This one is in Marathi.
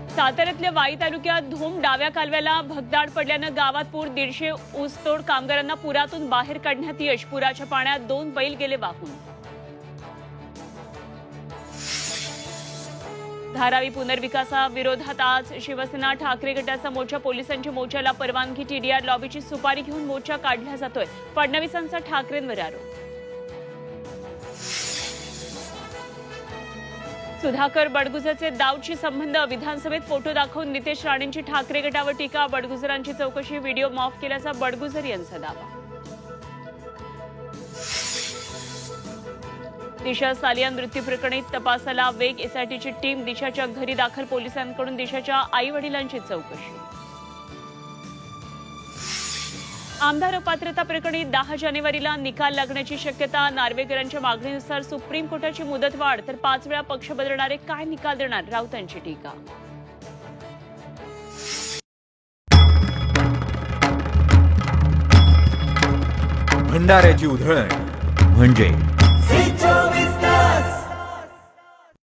साताऱ्यातल्या वाई तालुक्यात धोम डाव्या कालव्याला भगदाड पडल्यानं गावात पूर. 150 ऊसतोड कामगारांना पुरातून बाहेर काढण्यात यश. पुराच्या पाण्यात 2 बैल गेले वाहून. धारावी पुनर्विकासाविरोधात आज शिवसेना ठाकरे गटाचा मोर्चा. पोलिसांच्या मोर्चाला परवानगी. टीडीआर लॉबीची सुपारी घेऊन मोर्चा काढला जातोय. फडणवीसांचा ठाकरेंवर आरोप. सुधाकर बडगुजरचे दाऊदशी संबंध. विधानसभेत फोटो दाखवून नितेश राणेंची ठाकरे गटावर टीका. बडगुजरांची चौकशी. व्हिडिओ माफ केल्याचा बडगुजर यांचा दावा. दिशा सालिया मृत्यू प्रकरणी तपासाला वेग. एसआयटीची टीम दिशाच्या घरी दाखल. पोलिसांकडून दिशाच्या आई वडिलांची चौकशी. आमदार अपात्रता प्रकरणी 10 जानेवारीला निकाल लागण्याची शक्यता. नार्वेकरांच्या मागणीनुसार सुप्रीम कोर्टाची मुदतवाढ. तर 5 वेळा पक्ष बदलणारे काय निकाल देणार, राऊतांची टीका. भंडाऱ्याची उधळण म्हणजे